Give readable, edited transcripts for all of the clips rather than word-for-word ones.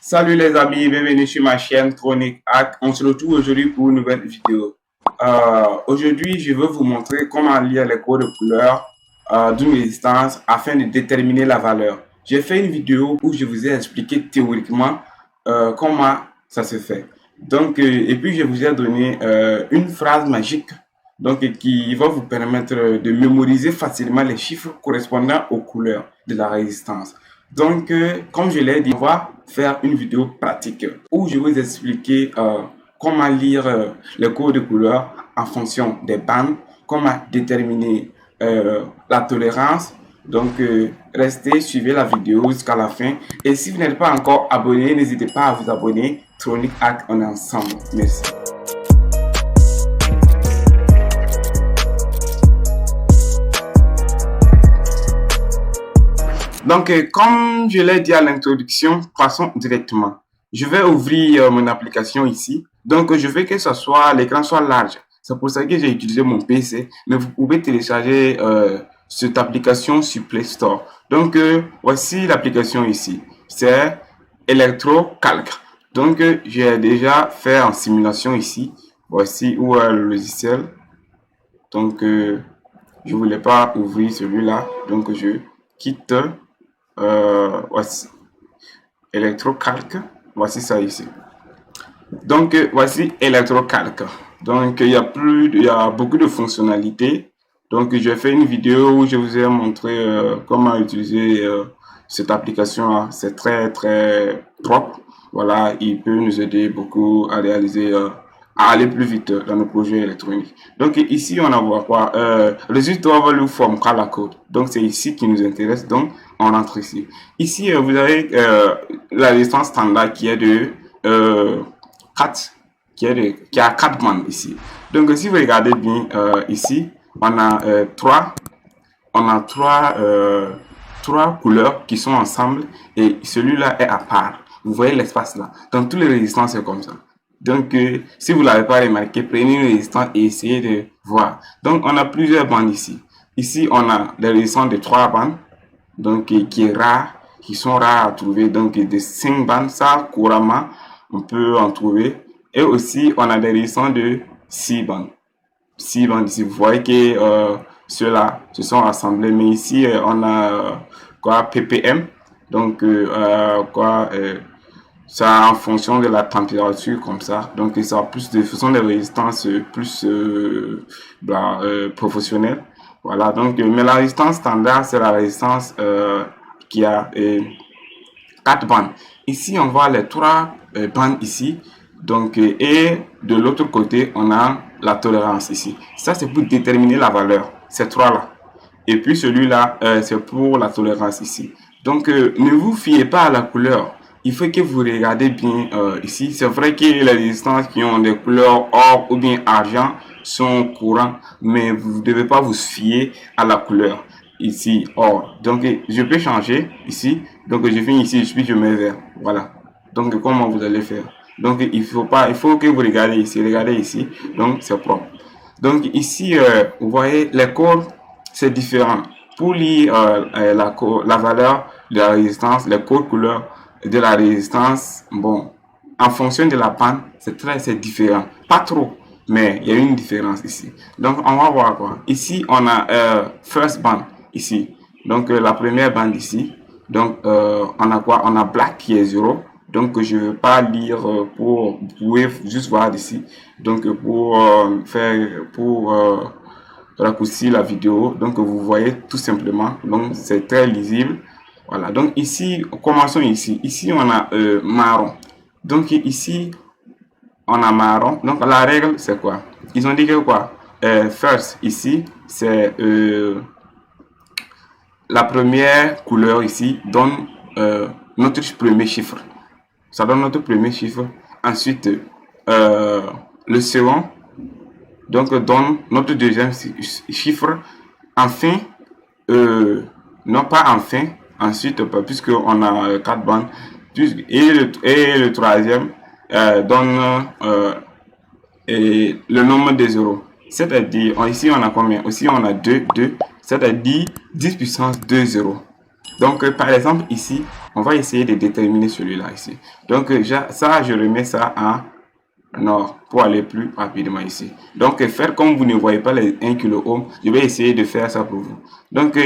Salut les amis, bienvenue sur ma chaîne Tronic Hack. On se retrouve aujourd'hui pour une nouvelle vidéo. Aujourd'hui, je veux vous montrer comment lire les codes de couleur d'une résistance afin de déterminer la valeur. J'ai fait une vidéo où je vous ai expliqué théoriquement comment ça se fait. Donc, et puis je vous ai donné une phrase magique qui va vous permettre de mémoriser facilement les chiffres correspondant aux couleurs de la résistance. Donc, comme je l'ai dit, on va faire une vidéo pratique où je vais vous expliquer comment lire les codes de couleur en fonction des bandes, comment déterminer la tolérance. Donc, restez, suivez la vidéo jusqu'à la fin. Et si vous n'êtes pas encore abonné, n'hésitez pas à vous abonner. Tronic Hack, on est ensemble. Merci. Donc, comme je l'ai dit à l'introduction, passons directement. Je vais ouvrir mon application ici. Donc, je veux que ce soit l'écran soit large. C'est pour ça que j'ai utilisé mon PC. Mais vous pouvez télécharger cette application sur Play Store. Donc, voici l'application ici. C'est ElectroCalc. Donc, j'ai déjà fait en simulation ici. Voici où est le logiciel. Donc, je voulais pas ouvrir celui-là. Donc, je quitte. Voici ElectroCalc. Voici ça ici. Donc, voici ElectroCalc. Donc, il y a beaucoup de fonctionnalités. Donc, j'ai fait une vidéo où je vous ai montré comment utiliser cette application. C'est très propre. Voilà, il peut nous aider beaucoup à réaliser, à aller plus vite dans nos projets électroniques. Donc, ici, on a voir quoi? Résultat value from color code. Donc, c'est ici qui nous intéresse. Donc, on entre ici. Ici, vous avez la résistance standard qui est de 4, qui a 4 bandes ici. Donc, si vous regardez bien ici, on a trois couleurs qui sont ensemble et celui-là est à part. Vous voyez l'espace là. Dans toutes les résistances, c'est comme ça. Donc, si vous ne l'avez pas remarqué, prenez une résistance et essayez de voir. Donc, on a plusieurs bandes ici. Ici, on a des résistances de 3 bandes, donc qui sont rares à trouver. Donc, de 5 bandes, ça, couramment, on peut en trouver. Et aussi, on a des résistances de 6 bandes. 6 bandes ici. Vous voyez que ceux-là se sont rassemblés. Mais ici, on a ppm. Donc, ça en fonction de la température comme ça. Donc, ça a plus de, ce sont des résistances plus professionnelles. Voilà. Donc, mais la résistance standard, c'est la résistance qui a 4 bandes. Ici, on voit les 3 bandes ici. Donc, et de l'autre côté, on a la tolérance ici. Ça, c'est pour déterminer la valeur. Ces 3-là. Et puis, celui-là, c'est pour la tolérance ici. Donc, ne vous fiez pas à la couleur. Il faut que vous regardez bien ici. C'est vrai que les résistances qui ont des couleurs or ou bien argent sont courants, mais vous ne devez pas vous fier à la couleur ici or. Donc, je peux changer ici. Donc, je viens ici, puis je mets vert. Voilà. Donc, comment vous allez faire? Donc, il faut que vous regardez ici. Donc, c'est propre. Donc, ici, vous voyez, les codes, c'est différent. Pour lire la valeur de la résistance, les codes couleurs de la résistance, bon, en fonction de la bande, c'est différent. Pas trop, mais il y a une différence ici. Donc, on va voir quoi. Ici, on a first band, ici. Donc, la première bande ici. Donc, on a quoi? On a black qui est 0. Donc, je ne veux pas lire vous pouvez juste voir ici. Donc, pour raccourcir la vidéo. Donc, vous voyez tout simplement. Donc, c'est très lisible. Voilà. Donc, ici, commençons ici. Ici, on a marron. Donc, ici, on a marron. Donc, la règle, c'est quoi? Ils ont dit que quoi? First, ici, c'est la première couleur ici donne notre premier chiffre. Ça donne notre premier chiffre. Ensuite, le second donc donne notre deuxième chiffre. Enfin, non pas enfin, ensuite, puisque on a 4 bandes, et le troisième donne le nombre de zéros. C'est-à-dire, ici on a combien? Ici on a 2, c'est-à-dire 10 puissance 2 zéros. Donc, par exemple, ici, On va essayer de déterminer celui-là ici. Donc, ça, je remets ça en nord pour aller plus rapidement ici. Donc, faire comme vous ne voyez pas les 1 kilo-ohm, je vais essayer de faire ça pour vous. Donc,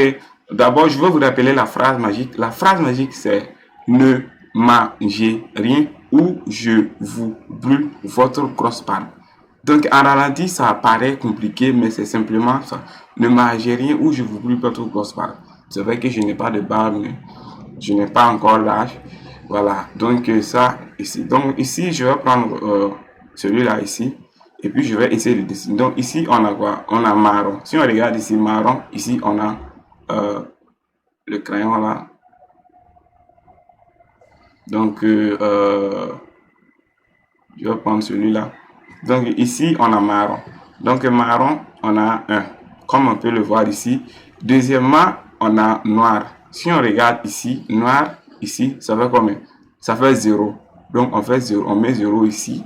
d'abord, je vais vous rappeler la phrase magique. La phrase magique, c'est ne mangez rien ou je vous brûle votre grosse part. Donc, en ralenti, ça paraît compliqué, mais c'est simplement ça. Ne mangez rien ou je vous brûle votre grosse part. C'est vrai que je n'ai pas de barbe, mais je n'ai pas encore l'âge. Voilà, donc ça ici. Donc ici, je vais prendre celui-là ici. Et puis, je vais essayer de dessiner. Donc ici, on a quoi? On a marron. Si on regarde ici, marron, ici, on a le crayon là. Donc, je vais prendre celui-là. Donc ici, on a marron. Donc marron, on a 1. Comme on peut le voir ici. Deuxièmement, on a noir. Si on regarde ici, noir, ici, ça fait combien? Ça fait 0. Donc on fait 0, on met 0 ici.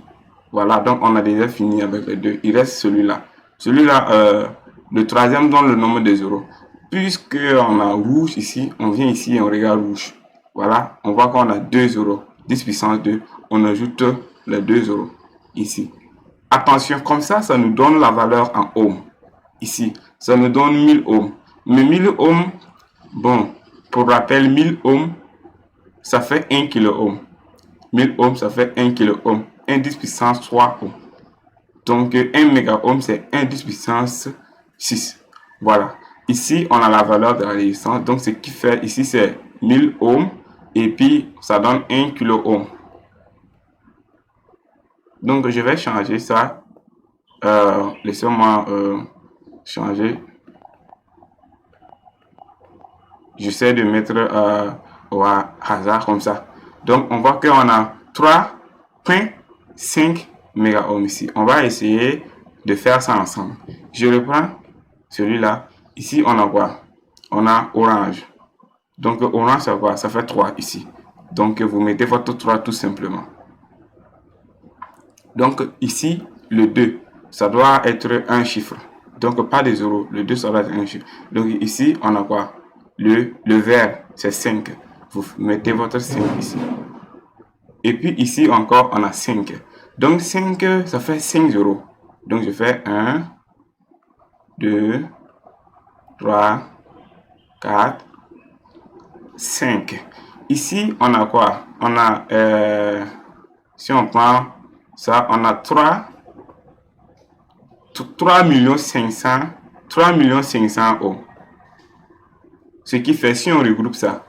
Voilà, donc on a déjà fini avec les deux. Il reste celui-là. Celui-là, le troisième donne le nombre de 0. Puisque on a rouge ici, on vient ici et on regarde rouge. Voilà, on voit qu'on a 2 0. 10 puissance 2. On ajoute les 2 0 ici. Attention, comme ça nous donne la valeur en ohms. Ici, ça nous donne 1000 ohms. Mais 1000 ohms, bon, pour rappel, 1000 ohms, ça fait 1 kilo-ohm. 1000 ohms, ça fait 1 kilo-ohm. 1 10 puissance 3 ohms. Donc, 1 méga-ohm, c'est 1 10 puissance 6. Voilà. Ici, on a la valeur de la résistance. Donc, ce qui fait ici, c'est 1000 ohms. Et puis, ça donne 1 kilo-ohm. Donc, je vais changer ça. Laissez-moi changer. J'essaie de mettre au hasard comme ça. Donc, on voit qu'on a 3,5 méga-ohms ici. On va essayer de faire ça ensemble. Je reprends celui-là. Ici, on a quoi? On a orange. Donc, orange, c'est quoi? Ça fait 3 ici. Donc, vous mettez votre 3 tout simplement. Donc, ici, le 2, ça doit être un chiffre. Donc, pas de 0. Le 2, ça doit être un chiffre. Donc, ici, on a quoi? Le vert, c'est 5. Vous mettez votre 5 ici. Et puis, ici encore, on a 5. Donc, 5, ça fait 5 0. Donc, je fais 1, 2, 3, 4, 5. Ici, on a quoi? On a, si on prend ça, on a 3 500 ohms. Ce qui fait, si on regroupe ça,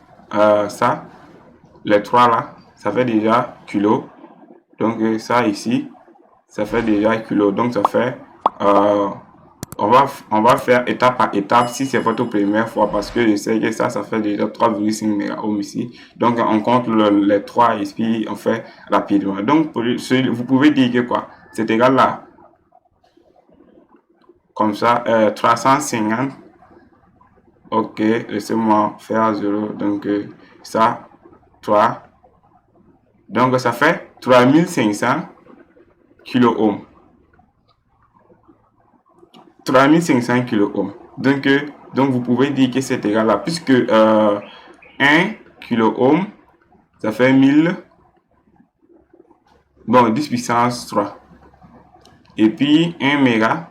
les 3 là, ça fait déjà kilo. Donc ça ici, ça fait déjà kilo. Donc ça fait, on va faire étape par étape si c'est votre première fois, parce que je sais que ça fait déjà 3,5 méga-ohms ici. Donc on compte les 3 et puis on fait rapidement. Donc vous pouvez dire que quoi? C'est égal là. Comme ça, 350. Ok, laissez-moi faire 0. Donc ça, 3. Donc ça fait 3500 kilo-ohms. 3500 kilo-ohms. Donc vous pouvez dire que c'est égal là, puisque 1 kilo-ohm, ça fait 1000, bon, 10 puissance 3. Et puis 1 méga-ohm,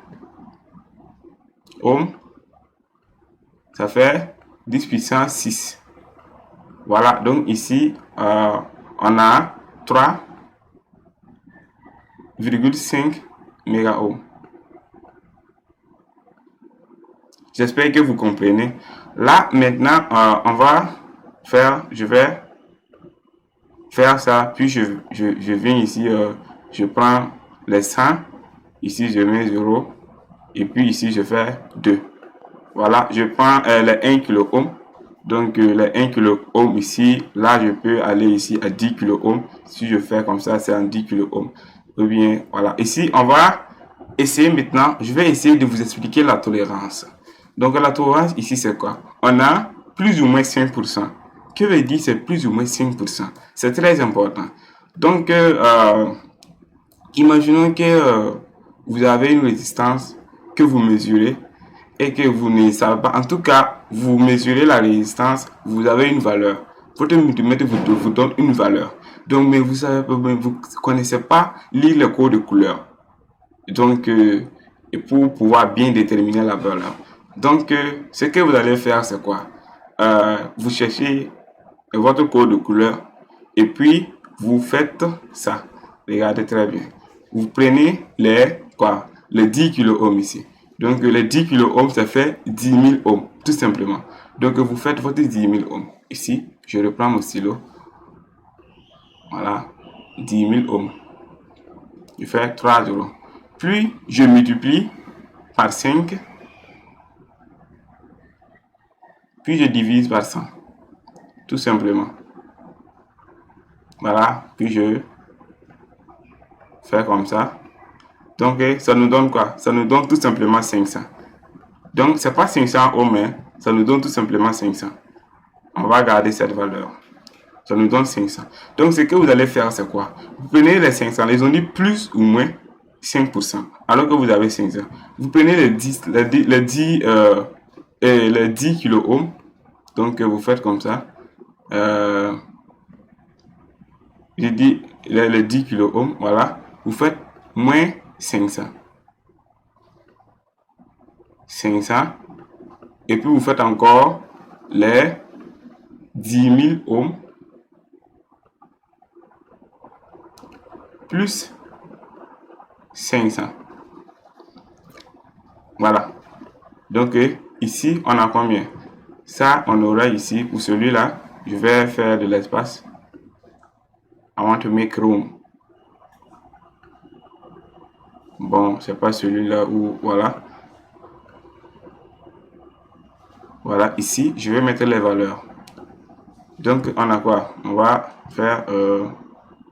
ça fait 10 puissance 6. Voilà, donc ici, on a 3,5 méga-ohms. J'espère que vous comprenez. Là, maintenant, je vais faire ça, puis je viens ici, je prends les 100, ici je mets 0, et puis ici je fais 2. Voilà, je prends les 1 kilo-ohm. Donc les 1 kilo-ohm ici, là je peux aller ici à 10 kilo-ohm. Si je fais comme ça, c'est en 10 kilo-ohm. Ou bien, voilà. Ici, on va essayer maintenant, je vais essayer de vous expliquer la tolérance. Donc la tolérance ici, c'est quoi? On a plus ou moins 5%. Que veut dire c'est plus ou moins 5%? C'est très important. Donc, imaginons que vous avez une résistance que vous mesurez et que vous ne savez pas. En tout cas, vous mesurez la résistance, vous avez une valeur. votre multimètre vous donne une valeur. Donc, mais vous connaissez pas lire le code de couleur. Donc, et pour pouvoir bien déterminer la valeur. Donc, ce que vous allez faire, c'est quoi? Vous cherchez votre code de couleur et puis vous faites ça. Regardez très bien. Vous prenez les 10 kilo ici. Donc, les 10 kilo ça fait 10 000 ohms, tout simplement. Donc, vous faites votre 10 000 ohms. Ici, je reprends mon stylo. Voilà, 10 000 ohms. Je fais 3 euros. Puis, je multiplie par 5. Puis, je divise par 100. Tout simplement. Voilà, puis je fais comme ça. Donc, ça nous donne quoi? Ça nous donne tout simplement 500. Donc, c'est pas 500 ohms, mais ça nous donne tout simplement 500. On va garder cette valeur. Ça nous donne 500. Donc, ce que vous allez faire, c'est quoi? Vous prenez les 500, ils ont dit plus ou moins 5%, alors que vous avez 500. Vous prenez les 10 kilo ohms. Donc, vous faites comme ça. J'ai dit les 10 kilo ohms, voilà. Vous faites moins 500. 500. Et puis, vous faites encore les 10 000 ohms plus 500. Voilà. Donc, ici, on a combien? Ça, on aura ici, pour celui-là, je vais faire de l'espace. I want to make room. Bon, c'est pas celui-là où, voilà. Voilà, ici, je vais mettre les valeurs. Donc, on a quoi? On va faire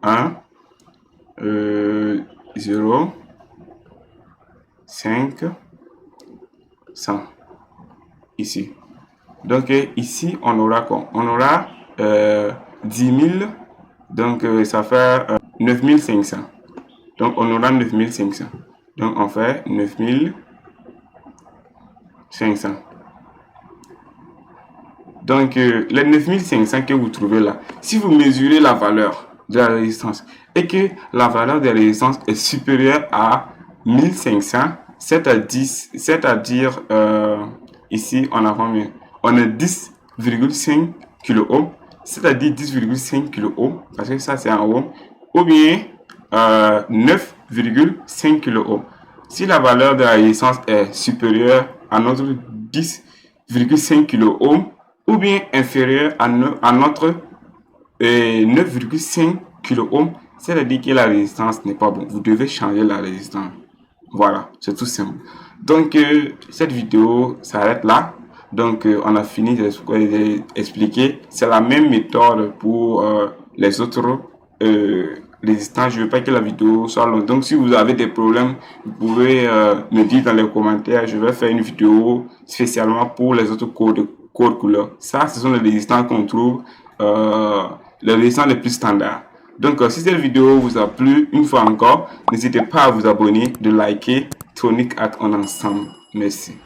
1, 0, 5, 100. Ici. Donc, ici, on aura quoi? On aura 10 000. Donc, ça fait 9500. Donc, on aura 9500. Donc, on fait 9500. Donc, les 9500 que vous trouvez là, si vous mesurez la valeur de la résistance et que la valeur de la résistance est supérieure à 1500, c'est-à-dire, ici, on a combien? On a 10,5 kilo-ohms, c'est-à-dire 10,5 kilo-ohms, parce que ça, c'est un ohm, ou bien 9,5 kilo-ohms. Si la valeur de la résistance est supérieure à notre 10,5 kilo-ohms, ou bien inférieur à notre 9,5 kilo-ohms, c'est-à-dire que la résistance n'est pas bonne. Vous devez changer la résistance. Voilà, c'est tout simple. Donc, cette vidéo s'arrête là. Donc, on a fini d'expliquer. C'est la même méthode pour les autres résistants. Je ne veux pas que la vidéo soit longue. Donc, si vous avez des problèmes, vous pouvez me dire dans les commentaires. Je vais faire une vidéo spécialement pour les autres codes couleur. Ça, ce sont les résistants qu'on trouve, les résistants les plus standards. Donc, si cette vidéo vous a plu, une fois encore, n'hésitez pas à vous abonner, de liker. Tronic Art, on ensemble. Merci.